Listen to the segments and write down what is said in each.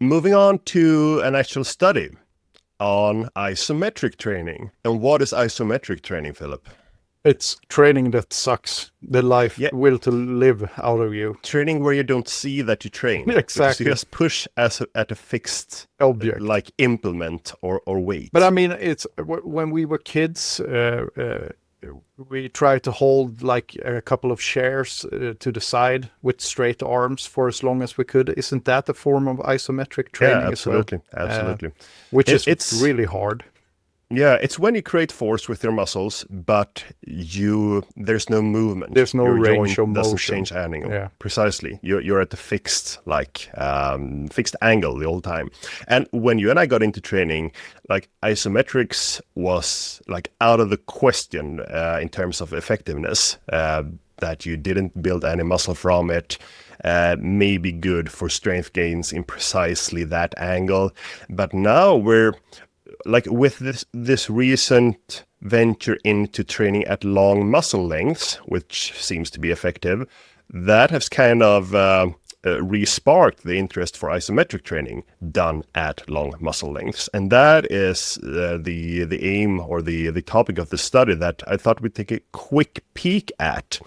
moving on to an actual study on isometric training. And what is isometric training, Philip? It's training that sucks the will to live out of you. Training where you don't see that you train. Exactly. You just push at a fixed object, like implement or weight. But I mean, it's when we were kids, we tried to hold like a couple of chairs to the side with straight arms for as long as we could. Isn't that a form of isometric training? Yeah, absolutely, absolutely. Which it's really hard. Yeah, it's when you create force with your muscles, but there's no movement. There's no range of motion. Doesn't change angle. Yeah. Precisely. You're at the fixed angle the whole time. And when you and I got into training, like isometrics was like out of the question in terms of effectiveness. That you didn't build any muscle from it. May be good for strength gains in precisely that angle, but now we're like with this recent venture into training at long muscle lengths, which seems to be effective, that has kind of re-sparked the interest for isometric training done at long muscle lengths. And that is the aim or the topic of the study that I thought we'd take a quick peek at.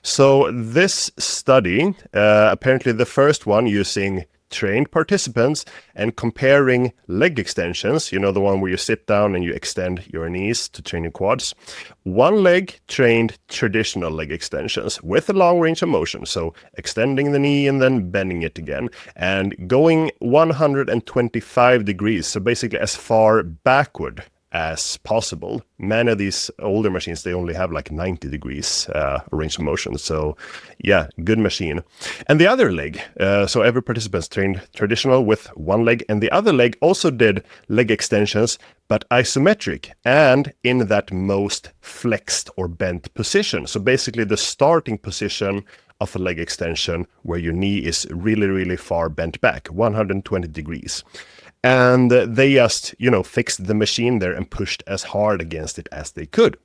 So this study, apparently the first one using trained participants and comparing leg extensions, the one where you sit down and you extend your knees to train your quads. One leg trained traditional leg extensions with a long range of motion, so extending the knee and then bending it again, and going 125 degrees, so basically as far backward as possible. Many of these older machines, they only have like 90 degrees range of motion. So yeah, good machine. And the other leg, so every participant trained traditional with one leg, and the other leg also did leg extensions, but isometric and in that most flexed or bent position. So basically the starting position of a leg extension where your knee is really, really far bent back, 120 degrees. And they just, fixed the machine there and pushed as hard against it as they could.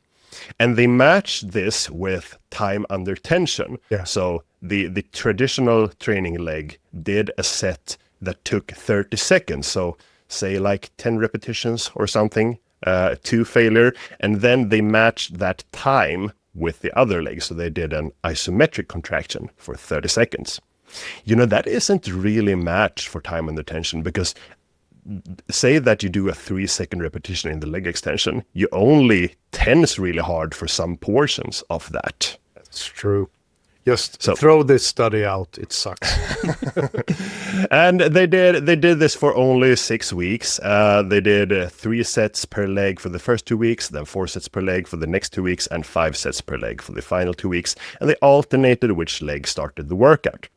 And they matched this with time under tension. Yeah. So the traditional training leg did a set that took 30 seconds. So say like 10 repetitions or something to failure. And then they matched that time with the other leg. So they did an isometric contraction for 30 seconds. That isn't really matched for time under tension, because say that you do a 3-second repetition in the leg extension, you only tense really hard for some portions of that. That's true. Just throw this study out. It sucks. And they did this for only 6 weeks. They did 3 sets per leg for the first 2 weeks, then 4 sets per leg for the next 2 weeks, and 5 sets per leg for the final 2 weeks. And they alternated which leg started the workout.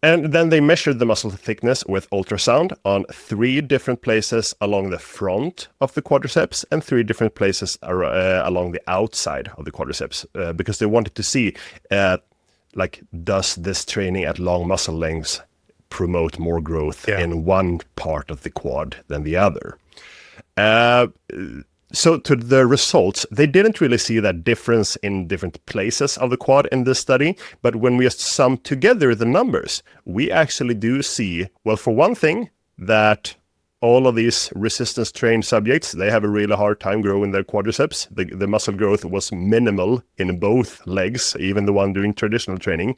And then they measured the muscle thickness with ultrasound on 3 different places along the front of the quadriceps and 3 different places along the outside of the quadriceps, because they wanted to see, does this training at long muscle lengths promote more growth in one part of the quad than the other. So to the results, they didn't really see that difference in different places of the quad in this study, but when we just sum together the numbers, we actually do see, well, for one thing, that all of these resistance-trained subjects, they have a really hard time growing their quadriceps. The muscle growth was minimal in both legs, even the one doing traditional training,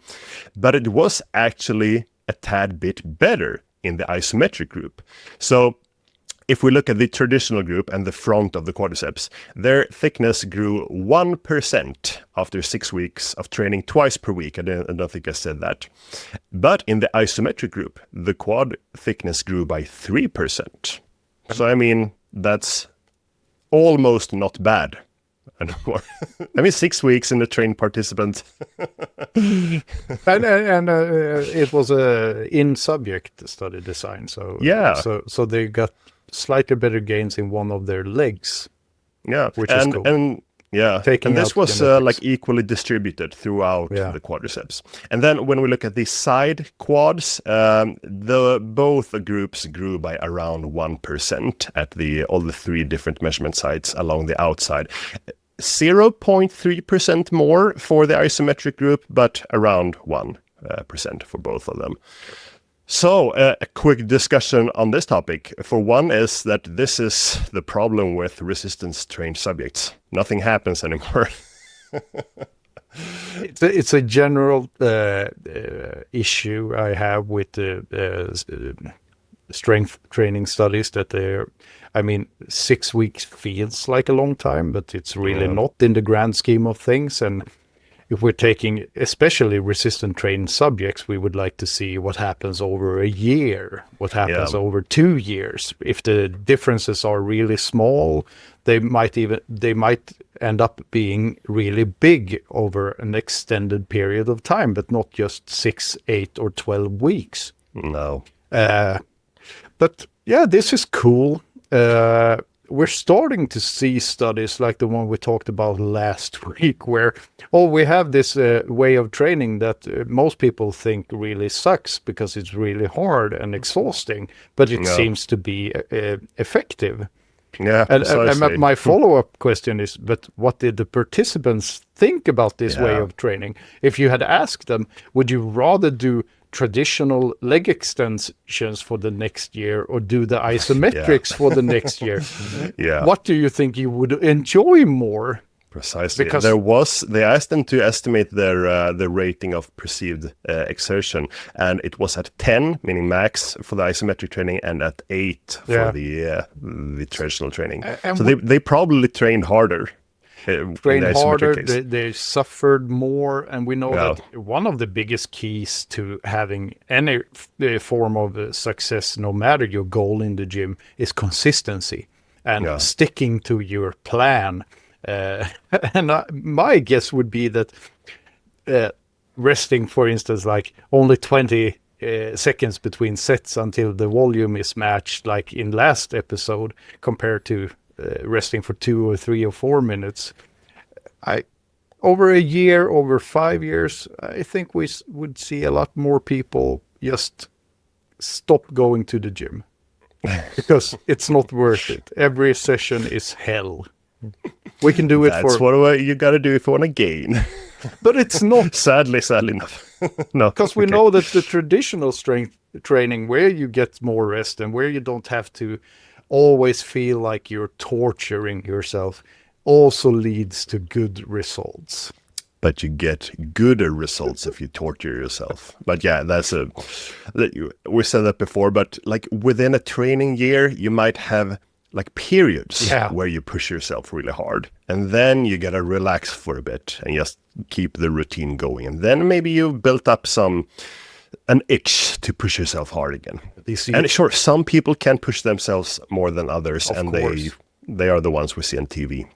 but it was actually a tad bit better in the isometric group. So if we look at the traditional group and the front of the quadriceps, their thickness grew 1% after 6 weeks of training twice per week. I don't think I said that. But in the isometric group, the quad thickness grew by 3%. So, I mean, that's almost not bad anymore. 6 weeks in a trained participant. and it was a in-subject study design. So, yeah. So they got slightly better gains in one of their legs. Yeah, which is cool. And this was equally distributed throughout the quadriceps. And then when we look at the side quads, both groups grew by around 1% at all the 3 different measurement sites along the outside. 0.3% more for the isometric group, but around 1% for both of them. So, a quick discussion on this topic. For one, is that this is the problem with resistance-trained subjects. Nothing happens anymore. It's a general issue I have with the strength training studies that I mean, 6 weeks feels like a long time, but it's really not in the grand scheme of things. And if we're taking especially resistant trained subjects, we would like to see what happens over a year, what happens over 2 years. If the differences are really small, they might end up being really big over an extended period of time, but not just 6, 8, or 12 weeks. No. But yeah, this is cool. We're starting to see studies like the one we talked about last week, where we have this way of training that most people think really sucks because it's really hard and exhausting, but it seems to be effective. Yeah, and my follow-up question is, but what did the participants think about this way of training? If you had asked them, would you rather do traditional leg extensions for the next year or do the isometrics for the next year? What do you think you would enjoy more? Precisely. Because they asked them to estimate their the rating of perceived exertion, and it was at 10, meaning max, for the isometric training, and at 8 for the traditional training. So they probably trained harder. Trained harder, they suffered more, and we know that one of the biggest keys to having any form of success, no matter your goal in the gym, is consistency and sticking to your plan. And my guess would be that resting, for instance, like only 20 seconds between sets until the volume is matched, like in last episode, compared to resting for 2 or 3 or 4 minutes. Over a year, over 5 years, I think we would see a lot more people just stop going to the gym because it's not worth it. Every session is hell. We can do it That's what you got to do if you want to gain. But it's not. Sadly enough. No. Because we know that the traditional strength training, where you get more rest and where you don't have to always feel like you're torturing yourself, also leads to good results. But you get gooder results if you torture yourself. But yeah, we said that before, but like within a training year, you might have like periods where you push yourself really hard, and then you gotta relax for a bit and just keep the routine going, and then maybe you've built up an itch to push yourself hard again. And sure, some people can push themselves more than others, and they are the ones we see on TV.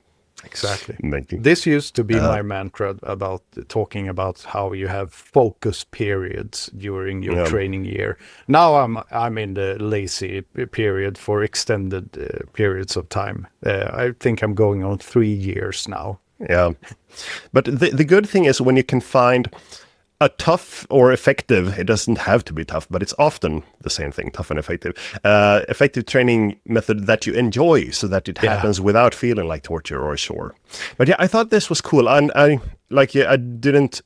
Exactly. This used to be my mantra about talking about how you have focus periods during your training year. Now I'm in the lazy period for extended periods of time. I think I'm going on 3 years now. Yeah. But the good thing is when you can find a tough or effective, it doesn't have to be tough, but it's often the same thing, tough and effective, effective training method that you enjoy so that it happens without feeling like torture or a chore. But yeah, I thought this was cool. And I didn't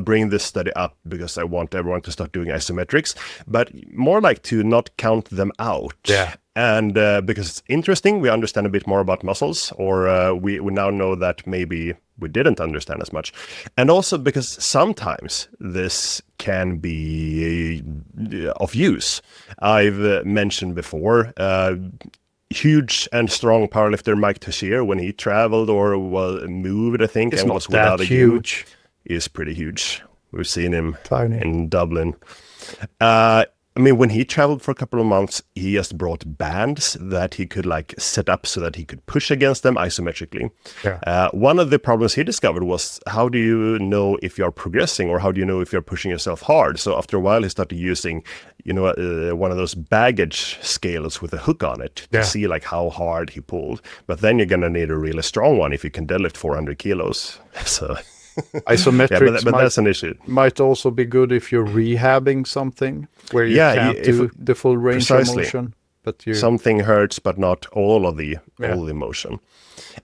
bring this study up because I want everyone to start doing isometrics, but more like to not count them out. Yeah. And because it's interesting, we understand a bit more about muscles, or we now know that maybe we didn't understand as much. And also because sometimes this can be of use. I've mentioned before, huge and strong powerlifter Mike Teixeira, when he traveled or moved, I think, and was without a huge, is pretty huge. We've seen him in Dublin. I mean, when he traveled for a couple of months, he just brought bands that he could like set up so that he could push against them isometrically. Yeah. One of the problems he discovered was, how do you know if you're progressing, or how do you know if you're pushing yourself hard? So after a while, he started using, one of those baggage scales with a hook on it to see like how hard he pulled. But then you're going to need a really strong one if you can deadlift 400 kilos. So... Isometrics but that's an issue. Might also be good if you're rehabbing something where you can't do the full range of motion. But something hurts, but not all of the motion.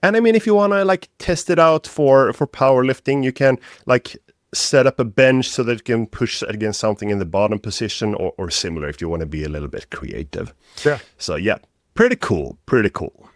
And I mean, if you want to like test it out for powerlifting, you can like set up a bench so that you can push against something in the bottom position or similar if you want to be a little bit creative. Yeah. So yeah, pretty cool, pretty cool.